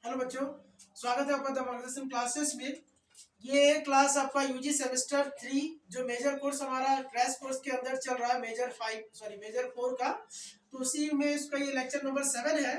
Hello बच्चों, स्वागत है आपका द मार्गदर्शन क्लासेस में। ये क्लास आपका यूजी सेमेस्टर 3 जो मेजर कोर्स हमारा क्रैश कोर्स के अंदर चल रहा है, मेजर 4 का। तो उसी में इसका ये लेक्चर नंबर 7 है।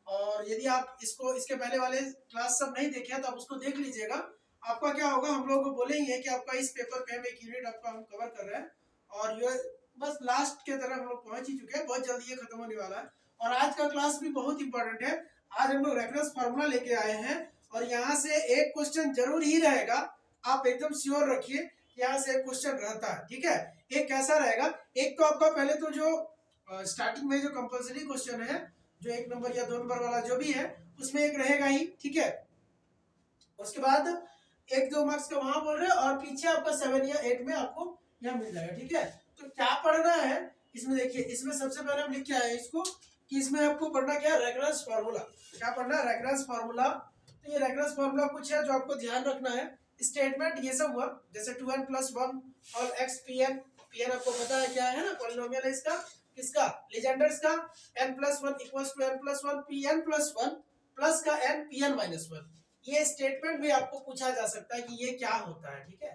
और यदि आप इसको इसके पहले वाले क्लास सब नहीं देखे हैं तो आप उसको देख लीजिएगा। आपका क्या होगा, हम लोग बोलेंगे कि आपका इस पेपर पे हम एक यूनिट आपका हम कवर कर रहे हैं और ये बस लास्ट के तरफ हम लोग पहुंच ही चुके हैं। बहुत जल्दी ये खत्म होने वाला है और आज का क्लास भी बहुत इंपॉर्टेंट है। आज हम लोग रेफरेंस फार्मूला लेके आए हैं और यहाँ से एक क्वेश्चन जरूर ही रहेगा। आप एकदम श्योर रखिए, यहाँ से एक क्वेश्चन रहता है। ठीक है, एक कैसा रहेगा, एक तो आपका पहले तो जो स्टार्टिंग में जो कंपलसरी क्वेश्चन है, जो 1 नंबर या 2 नंबर वाला जो भी है उसमें एक रहेगा ही। ठीक है, उसके बाद 1-2 मार्क्स का वहां बोल रहे हैं और पीछे आपका 7 या 8 में आपको यहाँ मिल जाएगा। ठीक है, तो क्या पढ़ना है इसमें, देखिए इसमें सबसे पहले हम लिख के आए इसको कि इसमें आपको पढ़ना क्या है, रेफरेंस फार्मूला। क्या पढ़ना है, रेफरेंस फार्मूला। तो ये रेफरेंस फार्मूला कुछ है जो आपको ध्यान रखना है। स्टेटमेंट ये सब हुआ, जैसे 2n + 1 और x pn। pn आपको पता है क्या है ना, पॉलिनोमियल है इसका, किसका, लीजेंडर्स का। n + 1 = n + 1 pn + 1 प्लस का n pn - 1। ये स्टेटमेंट भी आपको पूछा जा सकता है कि ये क्या होता है। ठीक है,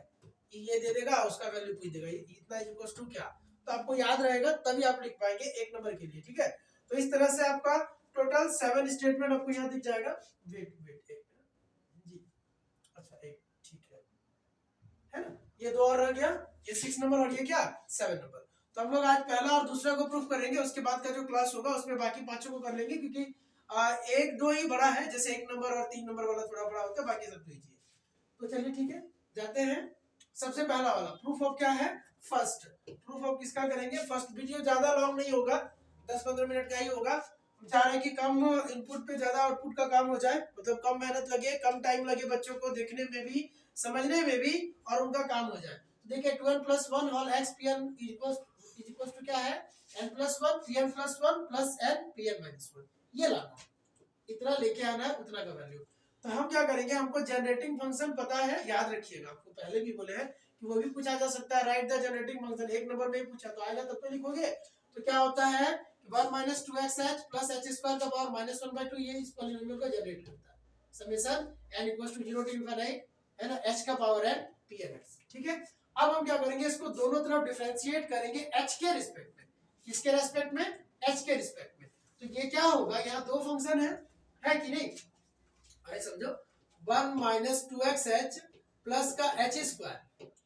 ये दे देगा, उसका वैल्यू पूछ देगा, इतना इक्वल्स टू क्या। तो आपको याद रहेगा तभी आप लिख पाएंगे 1 नंबर के लिए। ठीक है, तो इस तरह से आपका टोटल 7 स्टेटमेंट आपको यहाँ दिख जाएगा। वेट वेट एक जी, अच्छा एक, ठीक है ना। ये 2 और रह गया, ये 6 नंबर और ये क्या 7 नंबर। तो हम लोग आज पहला और दूसरा को प्रूफ करेंगे, उसके बाद का जो क्लास होगा उसमें बाकी पांचों को कर लेंगे, क्योंकि 1-2 ही बड़ा है, जैसे 1 नंबर और 3 नंबर वाला थोड़ा बड़ा होता है, बाकी सब तो इजी है। तो चलिए ठीक है, जाते हैं। सबसे पहला वाला प्रूफ ऑफ क्या है, फर्स्ट प्रूफ ऑफ किसका करेंगे। फर्स्ट वीडियो ज्यादा लॉन्ग नहीं होगा, 10-15 मिनट का ही होगा। हम चाह रहे हैं कि कम इनपुट पे ज्यादा आउटपुट का काम हो जाए, मतलब कम मेहनत लगे, कम टाइम लगे बच्चों को देखने में भी, समझने में भी, और उनका काम हो जाए। देखिए 2n + 1 whole x pn equals to क्या है, n + 1 pn + 1 plus n pn - 1। ये लाना, इतना लेके आना है, उतना का वैल्यू। तो हम क्या करेंगे, हमको जनरेटिंग फंक्शन पता है, याद रखिएगा, आपको पहले भी बोले हैं कि वो भी पूछा जा सकता है। Right the generating function, 1 number में ही पूछा तो आएगा तब तो लिखोगे। तो क्या होता है 1 - 2xh प्लस h² का पावर -1/2, ये इस पॉलिनोमियल को जनरेट करता है। समेशन n = 0 to infinite है ना, h का पावर है pnx। ठीक है, अब हम क्या करेंगे, इसको दोनों तरफ डिफरेंशिएट करेंगे h के रिस्पेक्ट में। किसके रिस्पेक्ट में, h के रिस्पेक्ट में। तो ये क्या होगा, यहाँ दो फंक्शन है कि नहीं, अरे समझो 1 - 2xh प्लस का h²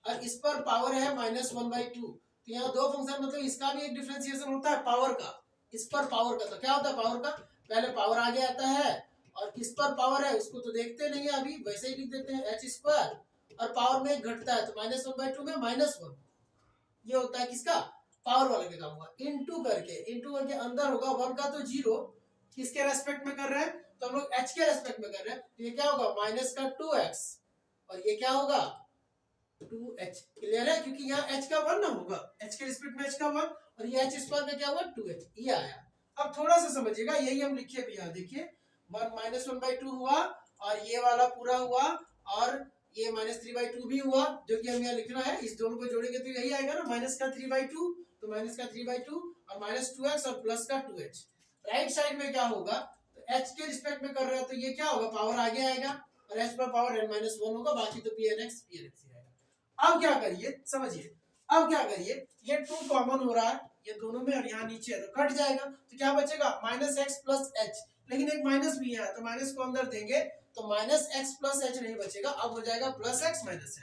और इस पर पावर है -1/2। तो यहाँ दो फंक्शन, मतलब इसका भी एक डिफरेंशिएशन होता है पावर का, इस पर पावर का। तो क्या होता है पावर का, पहले पावर आगे आता है और इस पर पावर है, उसको तो देखते नहीं है अभी, वैसे ही लिख देते हैं h², और पावर में घटता है तो -1/2 में -1। ये होता है किसका, पावर वाले का काम हुआ। इनटू करके अंदर होगा 1 का तो 0, किसके रेस्पेक्ट में कर रहे हैं, तो हम लोग h के रेस्पेक्ट में कर रहे हैं। तो ये क्या होगा माइनस का 2x और ये क्या होगा 2h। क्लियर है, क्योंकि यहाँ h का 1 ना होगा, h के रिस्पेक्ट में h का 1 और ये h² का क्या हुआ 2h, ये आया। अब थोड़ा सा समझिएगा, यही हम लिखे भी यहाँ देखिए 1 - 1/2 हुआ और ये वाला पूरा हुआ और ये -3/2 भी हुआ, जो कि हम यहाँ लिखना है। इस दोनों को जोड़ेंगे तो यही आएगा ना, -3/2, तो -3/2 और -2x और प्लस का 2h। राइट साइड में क्या होगा, तो h के रिस्पेक्ट में कर रहे हैं तो ये क्या होगा, पावर आगे आएगा और h पर पावर n - 1 होगा, बाकी तो pnx ही आएगा। अब क्या करिए, समझिए, अब क्या करिए, ये 2 कॉमन हो रहा है ये दोनों में और यहाँ नीचे है तो कट जाएगा, तो क्या बचेगा -x + h। लेकिन एक माइनस भी है तो माइनस को अंदर देंगे तो -x + h नहीं बचेगा, अब हो जाएगा +x - h,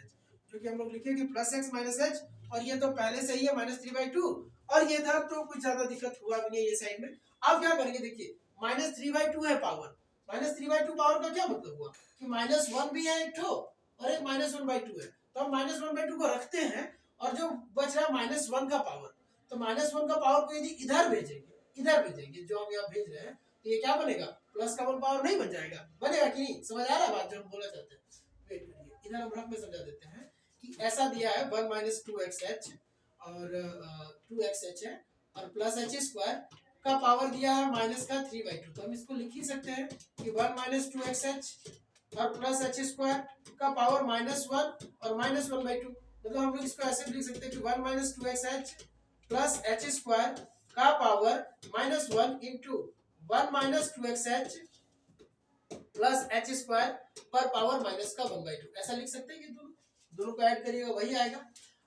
जो कि हम लोग लिखेंगे +x - h। और ये तो पहले से ही है -3/2 और ये इधर तो कुछ ज्यादा दिक्कत हुआ भी नहीं ये साइड में। अब क्या करेंगे, देखिए -3/2 है पावर, -3/2 पावर का क्या मतलब हुआ कि -1 भी है एक ठो और एक -1/2 है। तो हम -1/2 को रखते हैं और जो बच रहा है -1 का पावर, तो -1 का पावर को यदि इधर भेजेंगे जो हम यहाँ भेज रहे हैं, तो ये क्या बनेगा, प्लस का 1 पावर नहीं बन जाएगा, बनेगा कि नहीं, समझ आ रहा है बात जो हम बोलना चाहते हैं। वेट करिए, इधर हम रफ में समझा देते हैं कि ऐसा दिया है 1 - 2xh और 2xh है और प्लस h² का पावर दिया है -3/2। तो हम इसको लिख ही सकते हैं कि 1 - 2xh और प्लस h² का पावर -1 और -1/2। मतलब हम लोग इसको ऐसे भी लिख सकते हैं कि 1 - 2xh प्लस h² का power -1 into 1 - 2xh plus H square पर पावर माइनस का 1/2, ऐसा लिख सकते हैं कि दोनों को ऐड करिएगा वही आएगा।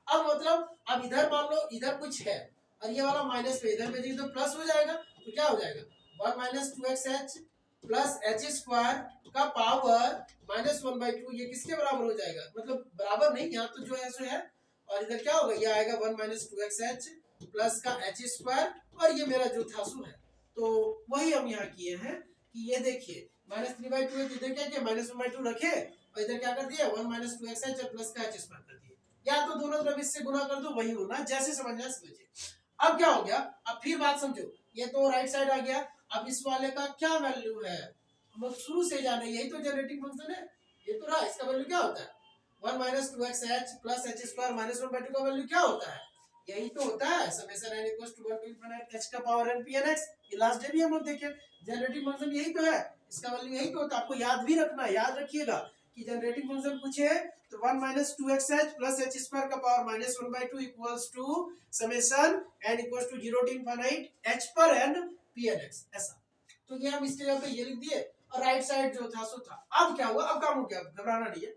अब मतलब अब इधर मान लो इधर कुछ है और ये वाला माइनस पे इधर में तो प्लस हो जाएगा, तो क्या हो जाएगा 1 minus 2xh plus H square का पावर माइनस 1/2, ये किसके बराबर हो जाएगा, मतलब बराबर नहीं, यहाँ तो जो है सो है, और इधर क्या होगा, ये आएगा 1 माइनस 2xh प्लस का एच स्क्वायर, और ये मेरा जो था सो है। तो वही हम यहाँ किए हैं कि ये देखिए माइनस 3/2 है, इधर क्या किया माइनस 1/2 रखे और इधर क्या कर दिया 1 माइनस 2xh प्लस का एच स्क्वायर कर दिया, या तो दोनों तरफ इससे गुना कर दो, वही होना, जैसे समझना समझिए। अब क्या हो गया, अब फिर बात समझो, ये तो राइट साइड आ गया, अब इस वाले का क्या वैल्यू है, हम लोग शुरू से जाने, यही तो जनरेटिंग फंक्शन है, ये तो रहा, इसका वैल्यू क्या होता है 1 minus 2xh plus H square minus 1/2 का वैल्यू क्या होता है, यही तो होता है summation n equals to 1 to infinite h का पावर n pnx, ये लास्ट डे भी हम लोग देखे, जनरेटिंग फंक्शन यही तो है, इसका वैल्यू यही तो होता है, आपको याद भी रखना है, याद रखिएगा कि जनरेटिंग फंक्शन पूछे तो 1 minus 2xh plus h square का power minus 1/2 equals to summation n equals to 0 to infinite h पर n pnx, ऐसा। तो ये हम इसके जगह पे ये लिख दिए और राइट साइड जो था सो था। अब क्या हुआ, अब काम हो गया, घबराना नहीं है,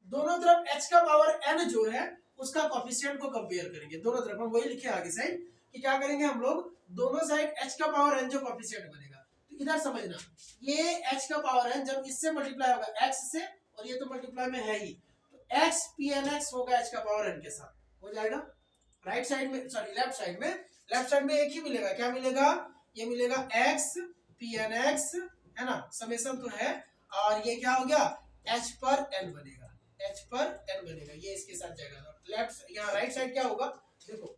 दोनों तरफ h का पावर n जो है उसका कोफिशिएंट को कंपेयर करेंगे, दोनों तरफ हम वही लिखे आगे साइड कि क्या करेंगे हम लोग, दोनों साइड h का पावर n जो कोफिशिएंट बनेगा, तो इधर समझना ये h का पावर n जब इससे मल्टीप्लाई होगा x से, और ये तो मल्टीप्लाई में है ही, तो x pnx होगा h का पावर n के साथ, हो जाएगा राइट साइड में, सॉरी लेफ्ट साइड में एक ही मिलेगा, क्या मिलेगा, ये मिलेगा x pnx, है ना, समेशन तो है, और ये क्या हो गया h पर n बनेगा, h पर n बनेगा, ये इसके साथ जाएगा, लेफ्ट यहाँ राइट साइड क्या होगा, देखो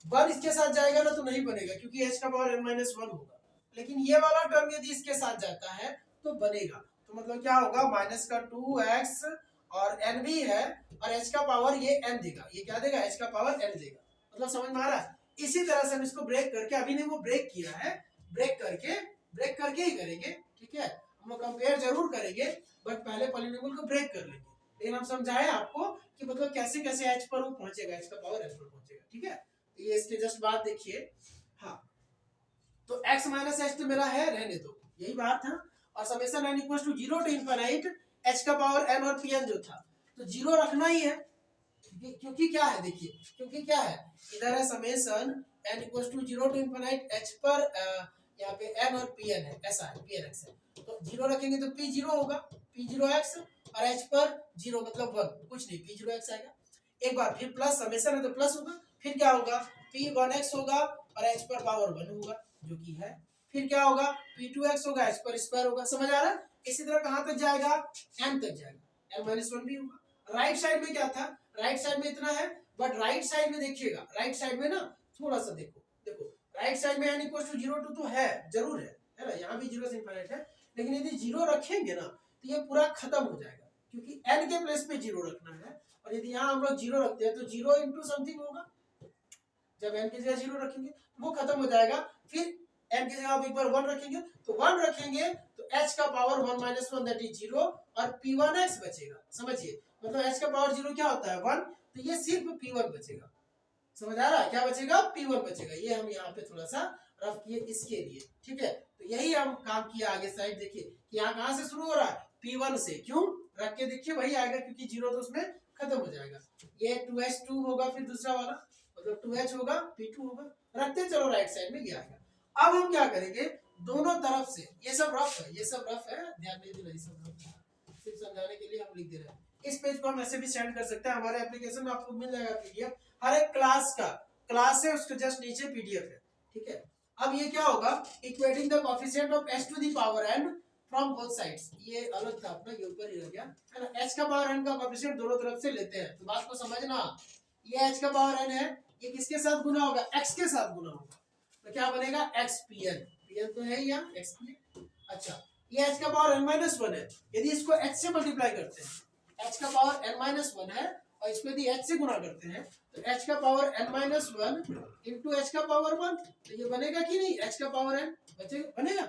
1 इसके साथ जाएगा ना तो नहीं बनेगा क्योंकि h का पावर n माइनस 1 होगा, लेकिन ये वाला टर्म यदि इसके साथ जाता है तो बनेगा, तो मतलब क्या होगा माइनस का 2x और n भी है और h का पावर ये n देगा, ये क्या देगा h का पावर n देगा, मतलब समझ में आ रहा है। इसी तरह से हम इसको ब्रेक करके, अभी ने वो ब्रेक किया है, ब्रेक करके ही करेंगे, ठीक है, हम लोग कंपेयर जरूर करेंगे बट पहले पॉलिनोमियल को ब्रेक कर लेंगे, लेकिन हम समझाएं आपको कि मतलब कैसे कैसे h पर वो पहुंचेगा, h का पावर n पर पहुंचेगा, ठीक है। तो ये इसके जस्ट बाद देखिए, हाँ तो x माइनस h तो मेरा है, रहने दो, यही बात था, और summation n equals to 0 to infinite h का पावर n और pn जो था तो 0 रखना ही है, क्योंकि क्या है देखिए, क्योंकि क्या है इधर है summation n equals to 0 to infinite h पर यहाँ पे n और pn है, ऐसा है pnx है, तो 0 रखेंगे तो p 0 होगा, p0x, और h पर 0 मतलब 1, कुछ नहीं p0x आएगा, एक बार फिर प्लस समेशन है तो प्लस होगा, फिर क्या होगा p1x होगा और h पर पावर 1 होगा जो कि है, फिर क्या होगा p2x होगा, h पर स्क्वायर होगा, समझ आ रहा है। इसी तरह कहां तक जाएगा n तक जाएगा, n-1 भी होगा। राइट साइड में क्या था, राइट साइड में इतना है, बट राइट साइड में देखिएगा, राइट साइड में ना थोड़ा सा देखो राइट साइड में n इक्वल्स टू 0 तो है, जरूर है ना, यहाँ भी 0 से इनफाइनाइट है, लेकिन यदि 0 रखेंगे ना तो ये पूरा खत्म हो जाएगा, क्योंकि n के प्लेस पे 0 रखना है, और यदि यहाँ हम लोग 0 रखते हैं तो 0 इंटू समथिंग होगा, जब n की जगह 0 रखेंगे वो खत्म हो जाएगा, फिर n की जगह आप एक बार 1 रखेंगे तो 1 रखेंगे तो h का पावर 1 माइनस 1 दैट इज 0 और p1x बचेगा, समझिए, मतलब h का पावर 0 क्या होता है 1, तो ये सिर्फ p1 बचेगा, समझ आ रहा है, क्या बचेगा p1 बचेगा, ये हम यहाँ पे थोड़ा सा रफ किए इसके लिए, ठीक है। तो यही हम काम किया, आगे साइड देखिए यहाँ कहाँ से शुरू हो रहा है p1 से, क्यों रख के देखिए वही आएगा, क्योंकि 0 तो उसमें खत्म हो जाएगा, ये 2h2 होगा, फिर दूसरा वाला मतलब 2h होगा, p2 होगा, रखते चलो राइट साइड में ये आएगा। अब हम क्या करेंगे, दोनों तरफ से, ये सब रफ है, ये सब रफ है, ध्यान नहीं देना, ये सब रफ है, सिर्फ समझाने के लिए हम लिख दे रहे हैं। इस पेज को हम ऐसे भी सेंड कर सकते हैं, हमारे एप्लीकेशन में आपको मिल जाएगा पीडीएफ, हर एक क्लास का, क्लास है उसके जस्ट नीचे पीडीएफ है, ठीक है। अब ये क्या होगा, equating the coefficient of h to the power n from both sides, ये अलग था अपना, ये ऊपर ही रह गया है ना, h का पावर n का कोएफिशिएंट दोनों तरफ से लेते हैं, तो बात को समझना, ये h का पावर n है, ये किसके साथ गुना होगा, x के साथ गुना होगा, तो क्या बनेगा xpn, pn तो है यहाँ xpn, अच्छा ये h का पावर n-1 है, यदि इसको h से मल्टीप्लाई करते हैं, h का पावर n-1 है और इसको यदि h से गुना करते हैं तो h का पावर n-1 इंटू h का पावर 1, तो ये बनेगा कि नहीं, h का पावर n बचेगा, बनेगा,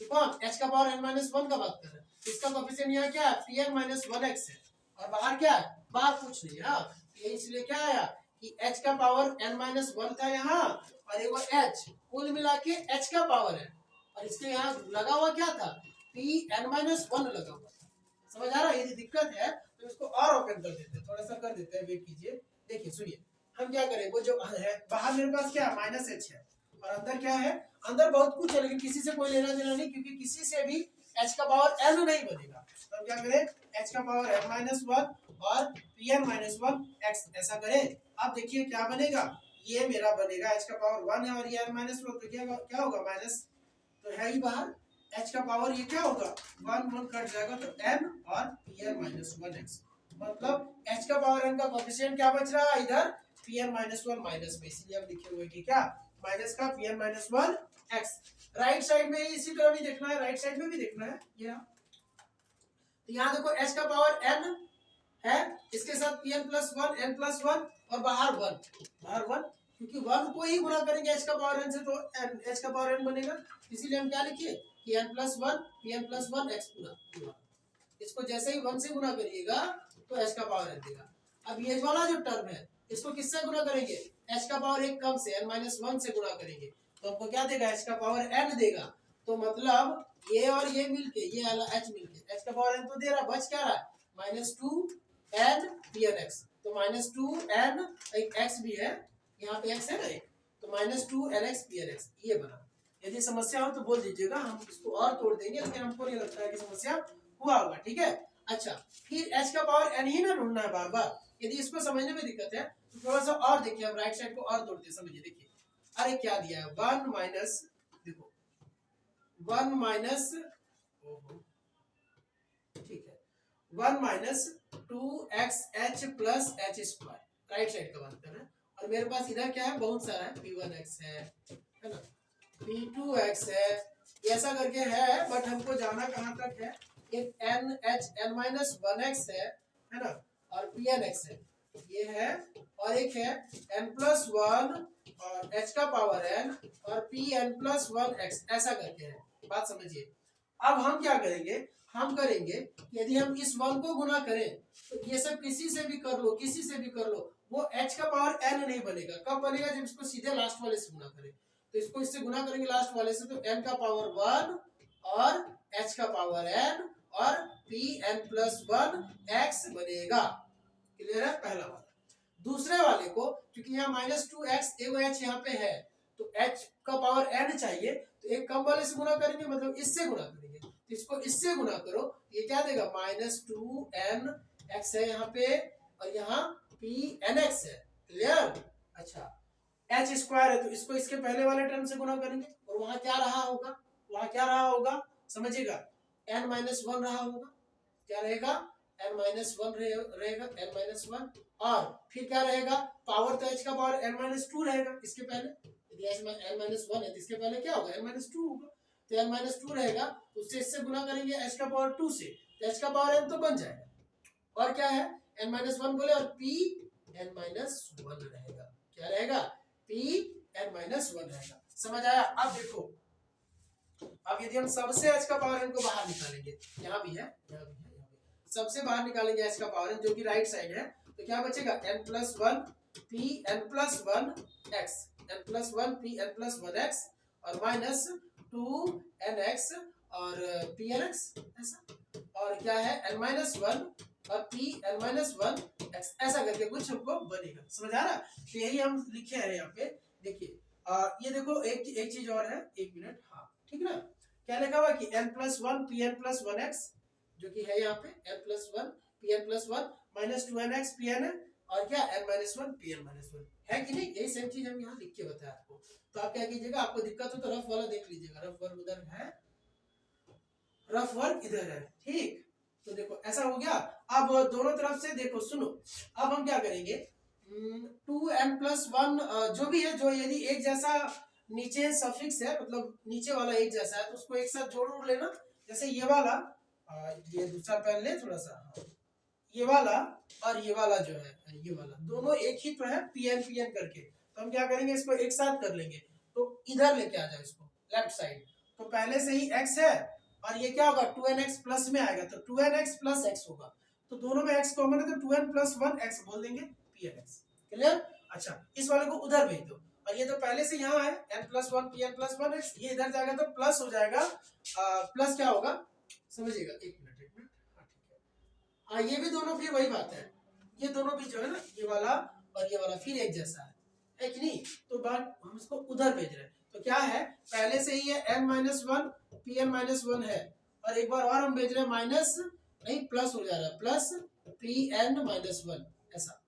तो कौन h का पावर n-1 का बात कर रहे हैं, इसका कोएफिशिएंट यहाँ क्या है pn-1x है, और बाहर क्या है, बाहर कुछ नहीं है, ये इसलिए क्या आया कि h का पावर n-1 था यहाँ, और एक h कुल मिला के h का पावर है, और इसके यहाँ लगा हुआ क्या था पी एन माइनस वन लगा हुआ था। समझ आ रहा है? यदि दिक्कत है तो इसको और ओपन कर देते हैं, थोड़ा सा कर देते हैं, वेट कीजिए। देखिए सुनिए, हम क्या करें, वो जो है बाहर मेरे पास क्या माइनस एच है और अंदर क्या है, अंदर बहुत कुछ है लेकिन किसी से कोई लेना देना नहीं, क्योंकि किसी से भी h का पावर n नहीं बनेगा। तो हम क्या करें, h का पावर n माइनस वन और p n minus one x, ऐसा करें। अब देखिए क्या बनेगा, ये मेरा बनेगा h का पावर वन है और ये n माइनस वन, तो क्या होगा माइनस तो है ही बाहर, h का पावर ये क्या होगा वन वन कट जाएगा तो n और p n minus one x, मतलब h का पावर n का कोफिशिएंट क्या बच रहा है इधर p n minus one minus में, इसलिए हम लिखे हुए कि क्या माइनस का p n minus one x. Right side में इसी तरह भी देखना है, राइट साइड में भी देखना है ये। तो यहाँ देखो h का पावर n है, इसके साथ p n plus one n plus one और बाहर वन, बाहर वन, क्योंकि वन को ही गुणा करेंगे h का पावर n से तो h का पावर n बनेगा, इसीलिए हम क्या लिखिए कि n plus one p n plus one x पूरा, इसको जैसे ही वन से गुणा करिएगा तो h का पावर n देगा। अब ये वाला जो टर्म है इसको किससे गुणा करेंगे, h का पावर एक कम से n माइनस वन से गुणा करेंगे तो हमको क्या देगा h का पावर n देगा। तो मतलब ये और ये मिलके ये वाला h मिलके h का पावर n तो दे रहा, बच क्या रहा है minus two n p n x, तो माइनस टू एन एक एक्स भी है यहाँ पे एक्स है ना एक, तो minus two n x p n x ये बना। यदि समस्या हो तो बोल दीजिएगा, हम इसको और तोड़ देंगे, लेकिन हमको नहीं लगता है कि समस्या हुआ होगा, ठीक है। अच्छा फिर h का पावर n ही ना ढूंढना है बार बार, यदि इसको समझने में दिक्कत है तो थोड़ा सा और देखिए, हम राइट साइड को और तोड़ते समझिए। देखिए अरे क्या दिया है, वन माइनस, देखो वन माइनस, ठीक है, one minus two x H plus H square, right side का बात कर रहे हैं, और मेरे पास इधर क्या है बहुत सारा है, पी वन एक्स है ना, पी टू एक्स है, ऐसा करके है, बट हमको जाना कहाँ तक है, एक n h n minus one x है ना, और पी एन एक्स है ये है, और एक है एन प्लस वन और एच का पावर एन और p n plus one x, ऐसा करके है, बात समझिए। अब हम क्या करेंगे, हम करेंगे यदि हम इस वन को गुना करें तो ये सब किसी से भी कर लो, किसी से भी कर लो, वो h का पावर n नहीं बनेगा, कब बनेगा जब इसको सीधे लास्ट वाले से गुना करें, तो इसको इससे गुना करेंगे लास्ट वाले से तो n का पावर वन और h का पावर n और p n plus one x बनेगा। क्लियर है पहला वाला। दूसरे वाले को क्योंकि यहाँ माइनस टू एक्स h यहाँ पे है तो h का पावर n चाहिए, तो एक कम वाले से गुना करेंगे, मतलब इससे गुना करेंगे, तो इसको इससे गुना करो, ये क्या देगा माइनस टू एन एक्स है यहाँ पे और यहाँ पी एन एक्स है। क्लियर। अच्छा एच स्क्वायर है तो इसको इसके पहले वाले टर्म से गुना करेंगे और वहां क्या रहा होगा, वहां क्या रहा होगा समझिएगा, एन माइनस वन रहा होगा, क्या रहेगा एन माइनस वन रहेगा, एन माइनस वन, और फिर क्या रहेगा पावर तो एच का पावर एन माइनस टू रहेगा, इसके पहले यदि एन माइनस वन है तो इसके पहले क्या होगा एन माइनस टू होगा, तो एन माइनस टू रहेगा, उससे इससे गुना करेंगे एच का पावर टू से, तो एच का पावर एन तो बन जाएगा, और क्या है एन माइनस वन बोले और पी एन माइनस वन रहेगा, क्या रहेगा पी एन माइनस वन रहेगा। समझ आया। अब देखो अब यदि हम सबसे एच का पावर एन को बाहर निकालेंगे, यहाँ भी है यहाँ भी है, यहाँ भी सबसे बाहर निकालेंगे एच का पावर एन जो कि राइट साइड है, तो क्या बचेगा n plus one p n plus one x, n plus one p n plus one x और माइनस टू एन एक्स और पी एन एक्स ऐसा, और क्या है एन माइनस वन और p n minus one x, ऐसा करके कुछ हमको बनेगा। समझ आ रहा। तो यही हम लिखे हैं यहाँ पे। देखिए ये देखो एक चीज और है, एक मिनट, हाँ ठीक ना, क्या लिखा हुआ कि n plus one p n plus one x जो कि है यहाँ पे n plus one p n plus one minus two n x p n और क्या n minus one p n minus one, है कि नहीं, यही सेम चीज हम यहाँ लिख के बताया आपको। तो आप क्या कीजिएगा, आपको दिक्कत हो तो रफ वाला देख लीजिएगा, रफ वर्क उधर है, रफ वर्क इधर है, ठीक। तो देखो ऐसा हो गया। अब दोनों तरफ से देखो सुनो, अब हम क्या करेंगे, टू एन प्लस वन जो भी है, जो यदि एक जैसा नीचे सफिक्स है मतलब नीचे वाला एक जैसा है तो उसको एक साथ जोड़ लेना, जैसे ये वाला ये दूसरा पहन ले थोड़ा सा, ये वाला और ये वाला जो है ये वाला दोनों एक ही तो है पी एन करके, तो हम क्या करेंगे इसको एक साथ कर लेंगे, तो इधर लेके आ जाओ इसको लेफ्ट साइड, तो पहले से ही x है और ये क्या होगा 2nx प्लस में आएगा तो 2nx प्लस x होगा, तो दोनों में x कॉमन है तो 2n प्लस 1x बोल देंगे pnx। क्लियर। अच्छा इस वाले को उधर भेज दो, और ये तो पहले से यहाँ है n plus one pn plus 1x, ये इधर जाएगा तो प्लस हो जाएगा, प्लस क्या होगा समझिएगा, एक मिनट। हाँ ठीक है। हाँ ये भी दोनों फिर वही बात है, ये दोनों भी जो है ना, ये वाला और ये वाला फिर एक जैसा है कि नहीं। तो बात हम इसको उधर भेज रहे हैं, तो क्या है, पहले से ही ये n-1 Pn-1 है, और एक बार और हम भेज रहे हैं माइनस नहीं प्लस हो जा रहा है, प्लस Pn-1 ऐसा,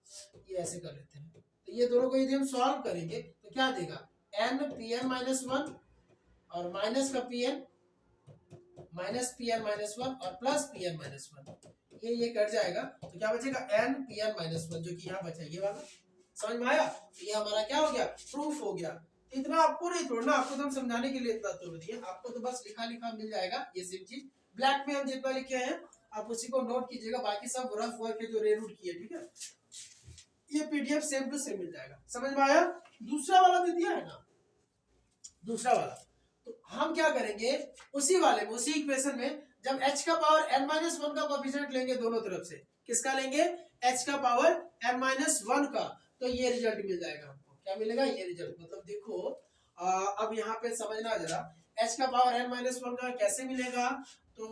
ये ऐसे कर लेते हैं। तो ये दोनों को यदि हम सॉल्व करेंगे तो क्या देगा, n Pn-1 और माइनस का Pn, माइनस Pn-1 और प्लस Pn-1, ये कट जाएगा, तो क्या बचेगा n Pn-1, जो कि यहाँ बचा ये वाला। समझ में आया? तो ये हमारा क्या हो गया, प्रूफ हो गया। इतना आपको नहीं तोड़ना, आपको तो हम समझाने के लिए इतना तोड़ दिए, आपको तो बस लिखा लिखा मिल जाएगा ये सिर्फ चीज। ब्लैक में हम जितना लिखे हैं आप उसी को नोट कीजिएगा, बाकी सब रफ वर्क है जो रेनूट की है, ठीक है। ये पीडीएफ सेम टू सेम मिल जाएगा। समझ में आया? दूसरा वाला दे दिया है ना, दूसरा वाला, तो हम क्या करेंगे, उसी वाले में, उसी इक्वेशन में, जब h का पावर n-1 का कोएफिशिएंट लेंगे दोनों तरफ से, किसका लेंगे, h का पावर n-1 का, तो ये रिजल्ट मिल जाएगा हमको। क्या मिलेगा, ये रिजल्ट। मतलब देखो अब यहाँ पे समझना जरा, h का पावर n-1 का कैसे मिलेगा, तो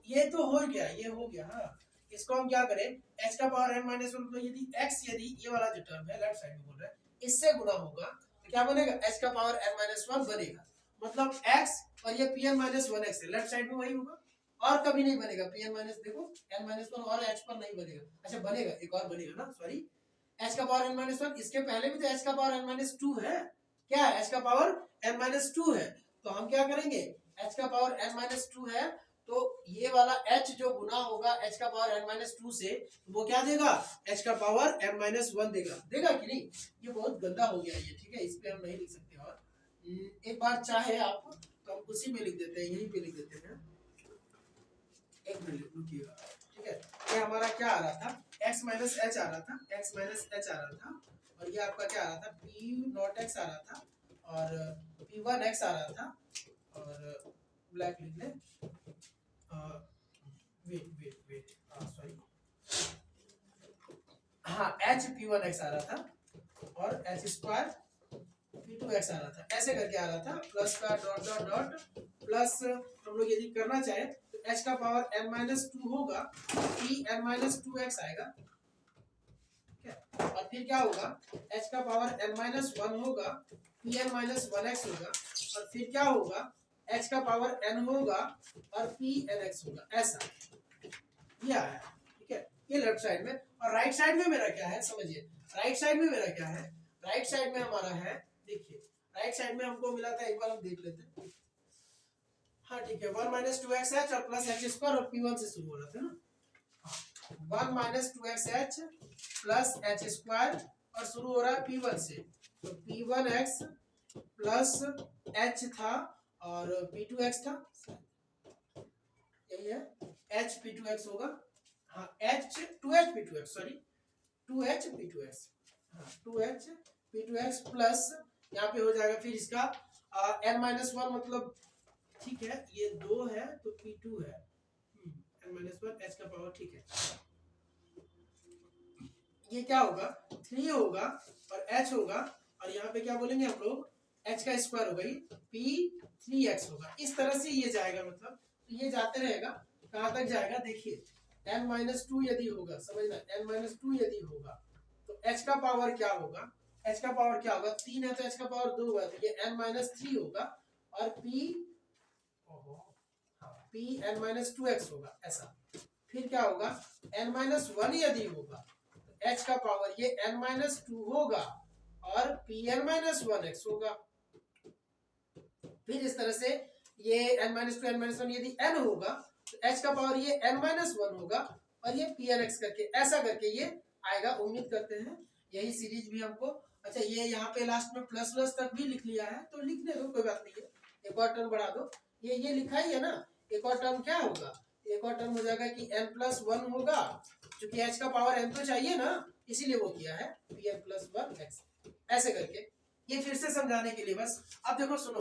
ये तो हो गया, ये हो गया। हाँ इसको हम क्या करें, h का पावर n-1 को यदि x, यदि ये वाला जो टर्म है लेफ्ट साइड में बोल रहा है, इससे गुणा होगा तो क्या बनेगा, h का पावर n-1 बनेगा। मतलब x और ये Pn-1x है, लेफ्ट साइड में वही होगा, और कभी नहीं बनेगा। Pn- देखो n-1 और h पर नहीं बनेगा, अच्छा बनेगा, एक और बनेगा ना, सॉरी, h का पावर n-1, इसके पहले भी तो h का पावर n-2 है, क्या है, h का पावर n-2 है। तो हम क्या करेंगे, h का पावर n-2 है, तो ये वाला h जो गुना होगा h का पावर n-2 से, वो क्या देगा, h का पावर n-1 देगा, देगा कि नहीं। ये बहुत गंदा हो गया ये, ठीक है, इस पे हम नहीं लिख सकते, और एक बार चाहे आप तो हम उसी में लिख देते हैं, यहीं पे लिख देते हैं, एक मिनट रुकिएगा, ठीक है। ये हमारा क्या आ रहा था, x माइनस एच आ रहा था, x माइनस एच आ रहा था, और ये आपका क्या आ रहा था, p0x आ रहा था, और p1x आ रहा था, और ब्लैक लिख ले, वेट सॉरी, हाँ h p1x आ रहा था, और h स्क्वायर p2x आ रहा था, ऐसे करके आ रहा था, प्लस का डॉट डॉट डॉट प्लस, हम लोग यदि करना चाहे तो h का पावर n-2 होगा, Pn-2x आएगा, ठीक है, और फिर क्या होगा, h का पावर n-1 होगा, Pn-1x होगा, और फिर क्या होगा, h का पावर n होगा और Pnx होगा, ऐसा ये आया, ठीक है। ये लेफ्ट साइड में, और राइट साइड में मेरा क्या है, समझिए, राइट साइड में मेरा क्या है, राइट साइड में हमारा है, देखिए राइट साइड में हमको मिला था, एक बार हम देख लेते हैं। हाँ ठीक है, 1 माइनस 2xh और प्लस h स्क्वायर, और p1 से शुरू हो रहा था ना, 1 minus 2xh plus h square, और शुरू हो रहा है p1 से, तो p1x प्लस h था और p2x था, यही है, h p2x होगा, हाँ h 2h p2x, sorry 2h p2x, हाँ 2h p2x प्लस यहाँ पे हो जाएगा फिर इसका n-1, मतलब ठीक है, ये 2 है तो p2 है, n-1 h का पावर, ठीक है, ये क्या होगा, 3 होगा और h होगा, और यहाँ पे क्या बोलेंगे हम लोग, h का स्क्वायर होगा, ये p3x होगा, इस तरह से ये जाएगा, मतलब तो ये जाते रहेगा, कहाँ तक जाएगा, देखिए n-2 यदि होगा, समझना, n-2 यदि होगा तो h का पावर क्या होगा, h का पावर क्या होगा, 3 है तो h का पावर 2 होगा, तो ये n-3 होगा, और Pn-2x होगा, ऐसा। फिर क्या होगा, n-1 यदि होगा तो h का पावर ये n-2 होगा और Pn-1x होगा। फिर इस तरह से ये n-2 n-1 यदि n होगा तो h का पावर ये n-1 होगा, और ये Pnx करके, ऐसा करके ये आएगा। उम्मीद करते हैं यही सीरीज भी हमको, अच्छा ये यहाँ पे लास्ट में प्लस प्लस तक भी लिख लिया है, तो लिखने दो, कोई बात नहीं है, एक और टर्म बढ़ा दो, ये लिखा ही है ना, एक और टर्म क्या होगा, एक और टर्म हो जाएगा कि n+1 होगा, क्योंकि h का पावर n तो चाहिए ना, इसीलिए वो किया है Pn+1x, ऐसे करके, ये फिर से समझाने के लिए बस। अब देखो सुनो,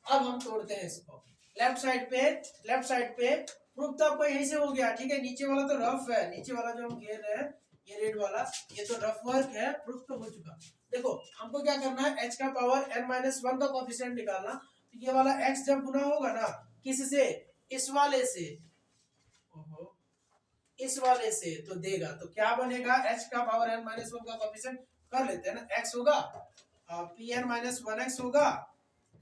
अब हम तोड़ते हैं इसको, लेफ्ट साइड पे प्रूफ तो आपको यहीं से हो गया, ठीक है, नीचे वाला तो रफ है, नीचे वाला जो हम घेर रहे हैं ये रेड वाला, ये तो रफ वर्क है, प्रूफ तो हो चुका। देखो हमको क्या करना है, h का पावर n-1 का कोएफिशिएंट निकालना, तो ये वाला x जब गुना होगा ना किससे, इस वाले से, इस वाले से तो देगा, तो क्या बनेगा, h का पावर n माइनस वन का कोएफिशिएंट कर लेते हैं ना, x होगा pn माइनस वन एक्स होगा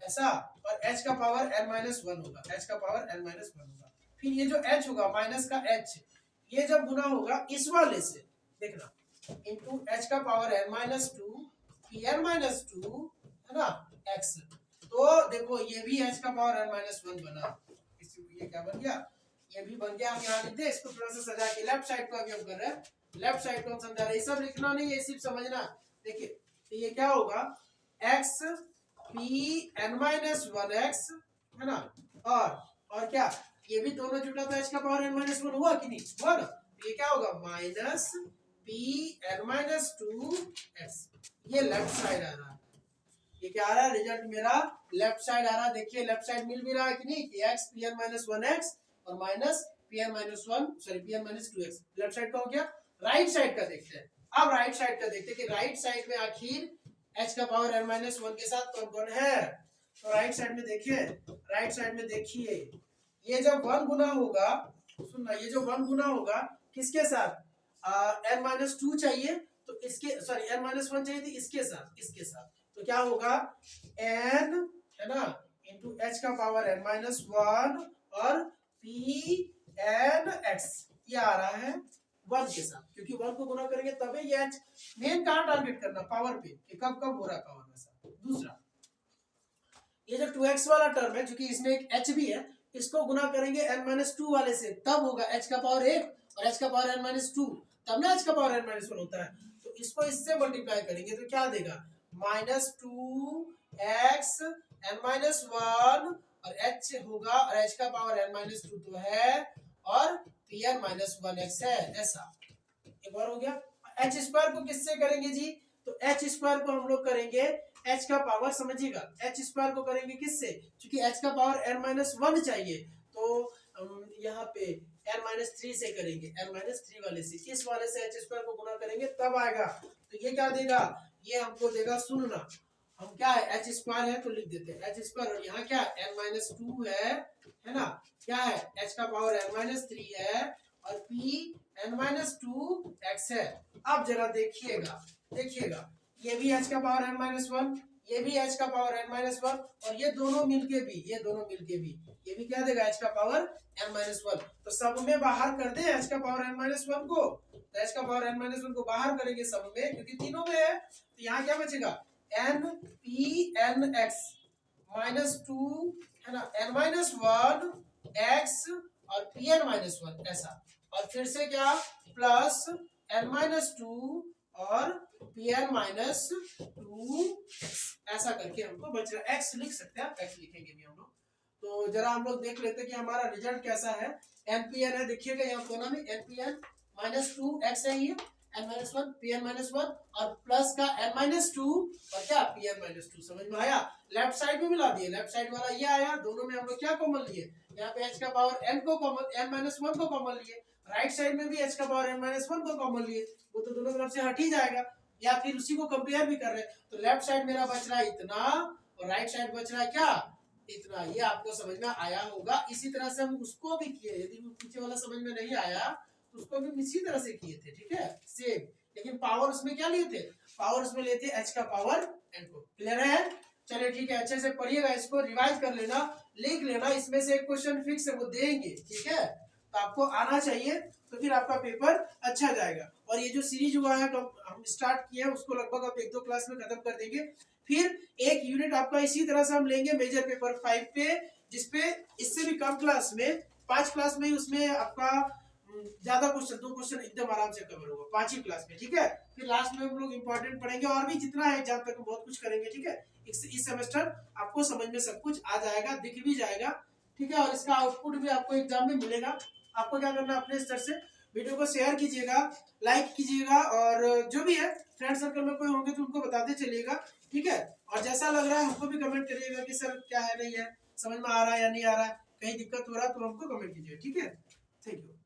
ऐसा, और h का पावर n माइनस वन होगा, h का पावर n माइनस वन होगा। फिर ये जो h होगा माइनस का h, ये जब गुना होगा इस वाले से देखना इंटू h का power n minus two pn minus to है ना x, तो देखो ये भी h का पावर n माइनस वन बना, ये क्या बन गया, ये भी बन गया। हम यहाँ लिख दे, इसको थोड़ा सा सजा के लेफ्ट साइड को अभी हम कर रहे हैं, लेफ्ट साइड को हम समझा रहे हैं, ये सब लिखना नहीं है, सिर्फ समझना। देखिए तो ये क्या होगा, x p n minus one x है ना, और क्या, ये भी दोनों जुटा तो h का पावर n माइनस वन हुआ कि नहीं हुआ ना, ये क्या होगा minus p n minus two x, ये लेफ्ट साइड आ रहा है, ये क्या आ रहा है, रिजल्ट मेरा लेफ्ट साइड आ रहा है। देखिए लेफ्ट साइड मिल भी रहा है कि नहीं, कि x pn minus one x और minus pn minus one sorry pn minus two X, left side का हो गया। राइट साइड का देखते हैं, अब राइट साइड का देखते हैं कि राइट साइड में आखिर h का पावर n माइनस वन के साथ कौन कौन है, तो राइट साइड में देखिए, राइट साइड में देखिए ये जब वन गुना होगा, सुनना, ये जो वन गुना होगा किसके साथ, n माइनस टू चाहिए तो इसके सॉरी n माइनस वन चाहिए तो इसके साथ, तो क्या होगा n है ना इंटू h का पावर n माइनस वन और p n x, ये आ रहा है वन के साथ, क्योंकि वन को गुना करेंगे तभी ये h, मेन कहाँ टारगेट करना, पावर पे, कि कब कब हो रहा है पावर वैसा। दूसरा ये जो 2x वाला टर्म है, क्योंकि इसमें एक h भी है, इसको गुना करेंगे n माइनस टू वाले से, तब होगा h का पावर एक और h का पावर n माइनस टू, तब ना h का पावर n माइनस वन होता है, तो इसको इससे मल्टीप्लाई करेंगे तो क्या देगा minus two x n minus one और h होगा, और h का पावर n माइनस टू तो है और pn माइनस वन एक्स है, ऐसा एक बार हो गया। h स्क्वायर को किससे करेंगे जी, तो h स्क्वायर को हम लोग करेंगे h का पावर, समझिएगा h स्क्वायर को करेंगे किससे, क्योंकि h का पावर n माइनस वन चाहिए, तो यहाँ पे n माइनस थ्री से करेंगे, n माइनस थ्री वाले से, इस वाले से h स्क्वायर को गुना करेंगे तब आएगा, तो ये क्या देगा, ये हमको देगा सुनना, हम क्या है h स्क्वायर है तो लिख देते हैं h स्क्वायर, और यहाँ क्या n माइनस टू है ना, क्या है h का पावर n माइनस थ्री है और p n minus two x है। अब जरा देखिएगा ये भी h का पावर n माइनस वन, ये भी h का पावर n माइनस वन, और ये दोनों मिलके भी ये भी क्या देगा h का पावर n माइनस वन, तो सब में बाहर कर दे h का पावर n माइनस वन को, तो h का पावर n माइनस वन को बाहर करेंगे सब में, क्योंकि तीनों में है, तो यहाँ क्या बचेगा n p n x minus two है ना, n माइनस वन x और p n माइनस वन ऐसा, और फिर से क्या प्लस n माइनस टू और पी एन माइनस टू ऐसा करके हमको बच रहा है, x लिख सकते हैं, x लिखेंगे भी हम लोग। तो जरा हम लोग देख लेते हैं कि हमारा रिजल्ट कैसा है, npn है, देखिएगा यहाँ कोना में npn माइनस टू एक्स है, ये n minus one pn minus one और प्लस का n माइनस टू और क्या pn माइनस टू, समझ में आया। लेफ्ट साइड में मिला दिए, लेफ्ट साइड वाला ये आया, दोनों में हम लोग क्या कॉमन लिए, यहाँ पे h का पावर n को कॉमन n माइनस वन को कॉमन लिए, राइट साइड में भी h का पावर n माइनस वन को कॉमन लिए, वो तो दोनों तरफ से हट ही जाएगा, या फिर उसी को कंपेयर भी कर रहे हैं, तो लेफ्ट साइड मेरा बच रहा है इतना और राइट साइड बच रहा है क्या इतना, ये आपको समझ में आया होगा। इसी तरह से हम उसको भी किए, यदि पीछे वाला समझ में नहीं आया तो उसको भी इसी तरह से किए थे, ठीक है सेम, लेकिन पावर उसमें क्या लिए थे, पावर उसमें लिए थे h का पावर n को, क्लियर है। चलिए ठीक है, अच्छे से पढ़िएगा, इसको रिवाइज कर लेना, लिख लेना, इसमें से एक क्वेश्चन फिक्स है वो देंगे, ठीक है, तो आपको आना चाहिए, तो फिर आपका पेपर अच्छा जाएगा। और ये जो सीरीज हुआ है हम स्टार्ट किए हैं उसको लगभग आप एक दो क्लास में खत्म कर देंगे, फिर एक यूनिट आपका इसी तरह से हम लेंगे मेजर पेपर 5 पे, जिसपे इससे भी कम क्लास में 5 क्लास में उसमें आपका ज्यादा क्वेश्चन, 2 क्वेश्चन एकदम आराम से कवर होगा 5 ही क्लास में, ठीक है। फिर लास्ट में हम लोग इंपॉर्टेंट पढ़ेंगे, और भी जितना है एग्जाम तक बहुत कुछ करेंगे, ठीक है। इस सेमेस्टर आपको समझ में सब कुछ आ जाएगा, दिख भी जाएगा, ठीक है, और इसका आउटपुट भी आपको एग्जाम में मिलेगा। आपको क्या करना है, अपने स्तर से वीडियो को शेयर कीजिएगा, लाइक कीजिएगा, और जो भी है फ्रेंड सर्कल में कोई होंगे तो उनको बताते चलिएगा, ठीक है। और जैसा लग रहा है हमको भी कमेंट करिएगा कि सर क्या है नहीं है, समझ में आ रहा है या नहीं आ रहा है, कहीं दिक्कत हो रहा है तो हमको कमेंट कीजिए, ठीक है। Thank you.